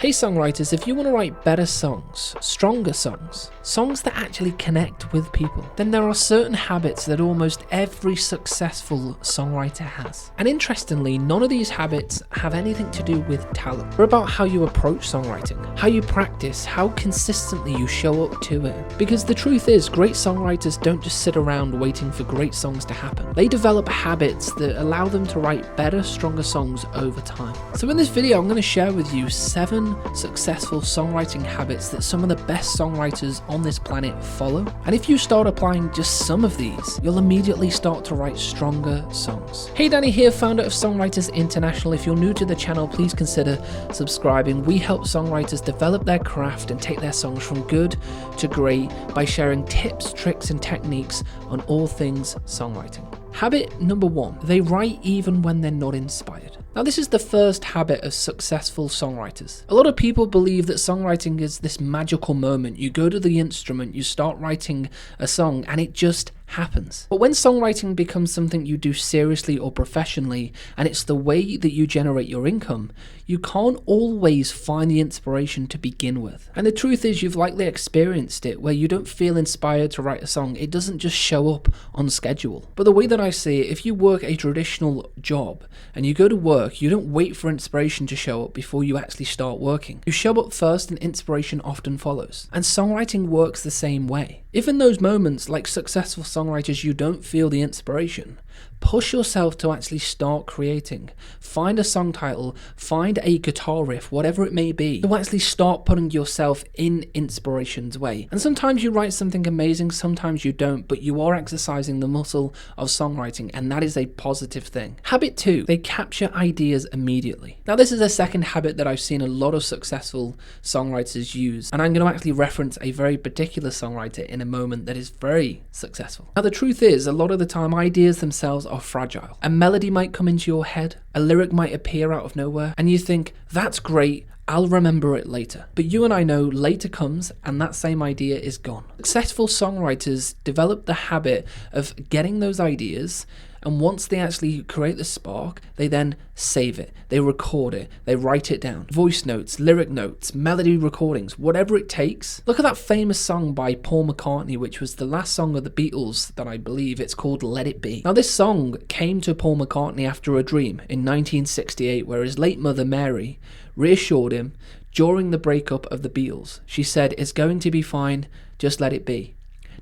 Hey songwriters, if you want to write better songs, stronger songs, songs that actually connect with people, then there are certain habits that almost every successful songwriter has. And interestingly, none of these habits have anything to do with talent. They're about how you approach songwriting, how you practice, how consistently you show up to it. Because the truth is, great songwriters don't just sit around waiting for great songs to happen. They develop habits that allow them to write better, stronger songs over time. So in this video, I'm going to share with you 7 successful songwriting habits that some of the best songwriters on this planet follow. And if you start applying just some of these, you'll immediately start to write stronger songs. Hey, Danny here, founder of Songwriters International. If you're new to the channel, please consider subscribing. We help songwriters develop their craft and take their songs from good to great by sharing tips, tricks, and techniques on all things songwriting. Habit number 1, they write even when they're not inspired. Now, this is the first habit of successful songwriters. A lot of people believe that songwriting is this magical moment. You go to the instrument, you start writing a song, and it just happens. But when songwriting becomes something you do seriously or professionally, and it's the way that you generate your income, you can't always find the inspiration to begin with. And the truth is, you've likely experienced it where you don't feel inspired to write a song. It doesn't just show up on schedule. But the way that I see it, if you work a traditional job and you go to work, you don't wait for inspiration to show up before you actually start working. You show up first and inspiration often follows. And songwriting works the same way. If in those moments, like successful songwriters, you don't feel the inspiration, push yourself to actually start creating. Find a song title, find a guitar riff, whatever it may be, to actually start putting yourself in inspiration's way. And sometimes you write something amazing, sometimes you don't, but you are exercising the muscle of songwriting, and that is a positive thing. Habit 2, they capture ideas immediately. Now, this is a second habit that I've seen a lot of successful songwriters use, and I'm going to actually reference a very particular songwriter in a moment that is very successful. Now, the truth is, a lot of the time, ideas themselves are fragile. A melody might come into your head, a lyric might appear out of nowhere, and you think, that's great, I'll remember it later. But you and I know later comes and that same idea is gone. Successful songwriters develop the habit of getting those ideas, and once they actually create the spark, they then save it, they record it, they write it down. Voice notes, lyric notes, melody recordings, whatever it takes. Look at that famous song by Paul McCartney, which was the last song of the Beatles that I believe. It's called Let It Be. Now, this song came to Paul McCartney after a dream in 1968, where his late mother Mary reassured him during the breakup of the Beatles. She said, "It's going to be fine, just let it be."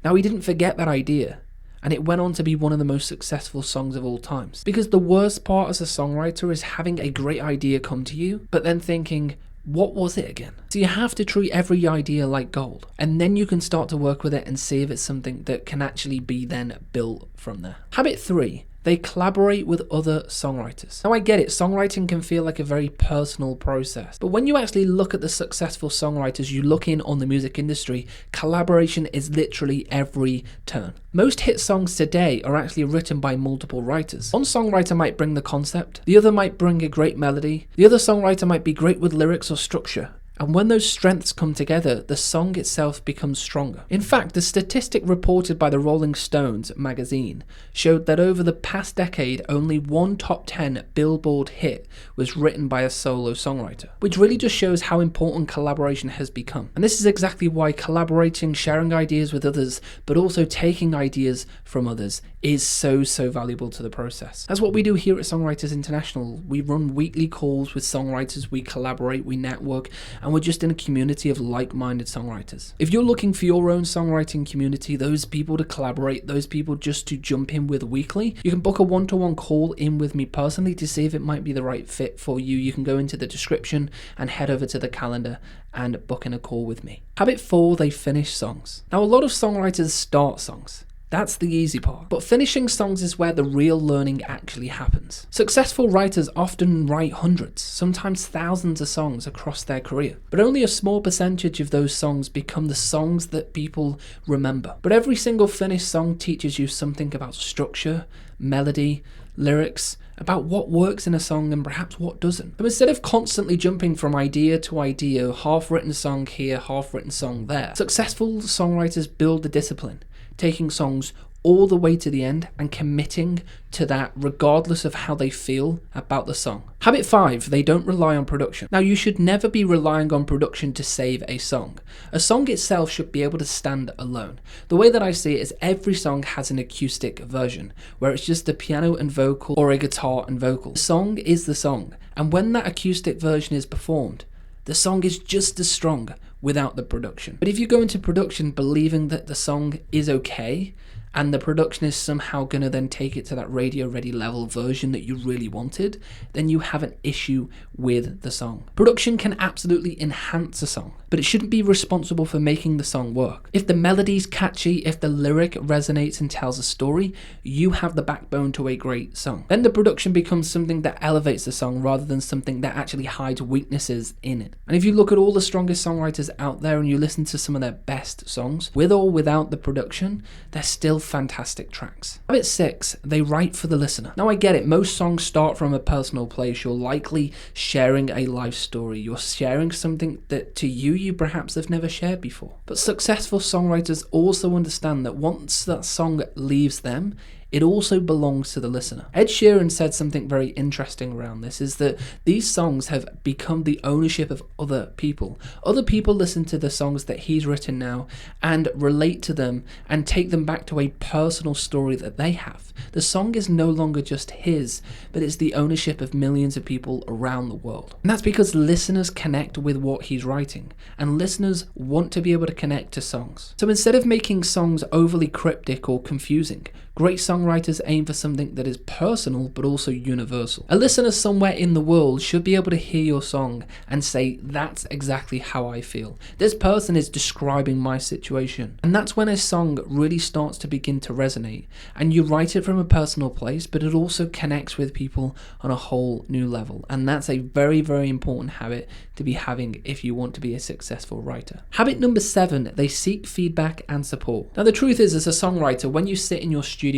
Now, he didn't forget that idea, and it went on to be one of the most successful songs of all times. Because the worst part as a songwriter is having a great idea come to you, but then thinking, what was it again? So you have to treat every idea like gold, and then you can start to work with it and see if it's something that can actually be then built from there. Habit 3, they collaborate with other songwriters. Now, I get it, songwriting can feel like a very personal process, but when you actually look at the successful songwriters you look in on the music industry, collaboration is literally every turn. Most hit songs today are actually written by multiple writers. One songwriter might bring the concept, the other might bring a great melody, the other songwriter might be great with lyrics or structure. And when those strengths come together, the song itself becomes stronger. In fact, the statistic reported by the Rolling Stones magazine showed that over the past decade, only one top 10 Billboard hit was written by a solo songwriter, which really just shows how important collaboration has become. And this is exactly why collaborating, sharing ideas with others, but also taking ideas from others is so valuable to the process. That's what we do here at Songwriters International. We run weekly calls with songwriters, we collaborate, we network, and we're just in a community of like-minded songwriters. If you're looking for your own songwriting community, those people to collaborate, those people just to jump in with weekly, you can book a one-to-one call in with me personally to see if it might be the right fit for you. You can go into the description and head over to the calendar and book in a call with me. Habit 4, they finish songs. Now, a lot of songwriters start songs. That's the easy part. But finishing songs is where the real learning actually happens. Successful writers often write hundreds, sometimes thousands of songs across their career. But only a small percentage of those songs become the songs that people remember. But every single finished song teaches you something about structure, melody, lyrics, about what works in a song and perhaps what doesn't. So instead of constantly jumping from idea to idea, half-written song here, half-written song there, successful songwriters build the discipline, taking songs all the way to the end and committing to that regardless of how they feel about the song. Habit 5, they don't rely on production. Now, you should never be relying on production to save a song. A song itself should be able to stand alone. The way that I see it is every song has an acoustic version where it's just a piano and vocal or a guitar and vocal. The song is the song, and when that acoustic version is performed, the song is just as strong without the production. But if you go into production believing that the song is okay, and the production is somehow going to then take it to that radio ready level version that you really wanted, then you have an issue with the song. Production can absolutely enhance a song, but it shouldn't be responsible for making the song work. If the melody's catchy, if the lyric resonates and tells a story, you have the backbone to a great song. Then the production becomes something that elevates the song rather than something that actually hides weaknesses in it. And if you look at all the strongest songwriters out there and you listen to some of their best songs, with or without the production, they're still fantastic tracks. Habit 6, they write for the listener. Now I get it, most songs start from a personal place. You're likely sharing a life story. You're sharing something that to you perhaps have never shared before. But successful songwriters also understand that once that song leaves them, it also belongs to the listener. Ed Sheeran said something very interesting around this, is that these songs have become the ownership of other people. Other people listen to the songs that he's written now and relate to them and take them back to a personal story that they have. The song is no longer just his, but it's the ownership of millions of people around the world. And that's because listeners connect with what he's writing, and listeners want to be able to connect to songs. So instead of making songs overly cryptic or confusing, great songwriters aim for something that is personal but also universal. A listener somewhere in the world should be able to hear your song and say, that's exactly how I feel. This person is describing my situation. And that's when a song really starts to begin to resonate, and you write it from a personal place, but it also connects with people on a whole new level. And that's a very, very important habit to be having if you want to be a successful writer. Habit number 7, they seek feedback and support. Now the truth is, as a songwriter, when you sit in your studio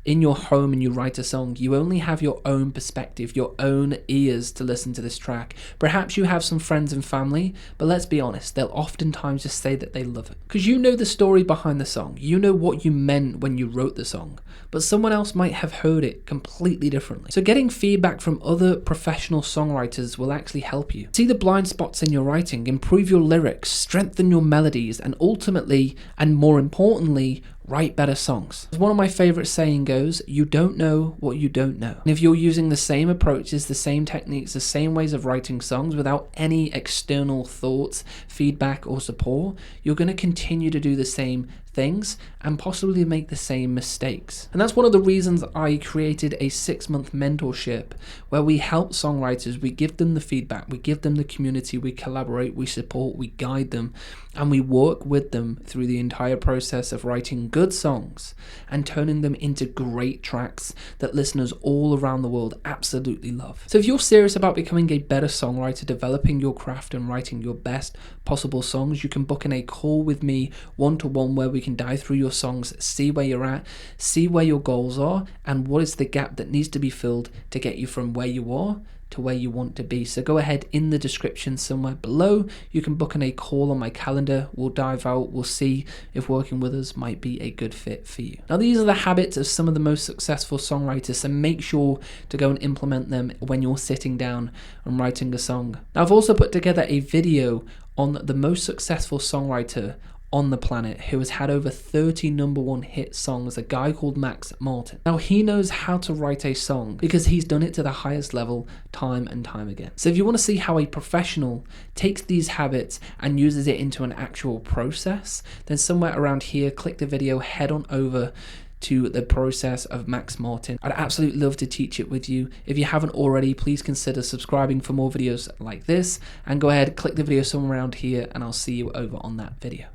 in your home and you write a song, you only have your own perspective, your own ears to listen to this track. Perhaps you have some friends and family, but let's be honest, they'll oftentimes just say that they love it. Because you know the story behind the song, you know what you meant when you wrote the song, but someone else might have heard it completely differently. So getting feedback from other professional songwriters will actually help you. See the blind spots in your writing, improve your lyrics, strengthen your melodies, and ultimately, and more importantly, write better songs. As one of my favorite saying goes, you don't know what you don't know. And if you're using the same approaches, the same techniques, the same ways of writing songs without any external thoughts, feedback, or support, you're going to continue to do the same things and possibly make the same mistakes. And that's one of the reasons I created a 6-month mentorship where we help songwriters, we give them the feedback, we give them the community, we collaborate, we support, we guide them, and we work with them through the entire process of writing good songs and turning them into great tracks that listeners all around the world absolutely love. So if you're serious about becoming a better songwriter, developing your craft and writing your best possible songs, you can book in a call with me one-to-one where we can dive through your songs, see where you're at, see where your goals are, and what is the gap that needs to be filled to get you from where you are to where you want to be. So go ahead, in the description somewhere below, you can book in a call on my calendar. We'll dive out, we'll see if working with us might be a good fit for you. Now these are the habits of some of the most successful songwriters, so make sure to go and implement them when you're sitting down and writing a song. Now I've also put together a video on the most successful songwriter on the planet who has had over 30 #1 hit songs, a guy called Max Martin. Now he knows how to write a song because he's done it to the highest level time and time again. So if you want to see how a professional takes these habits and uses it into an actual process, then somewhere around here, click the video, head on over to the process of Max Martin. I'd absolutely love to teach it with you. If you haven't already, please consider subscribing for more videos like this, and go ahead, click the video somewhere around here, and I'll see you over on that video.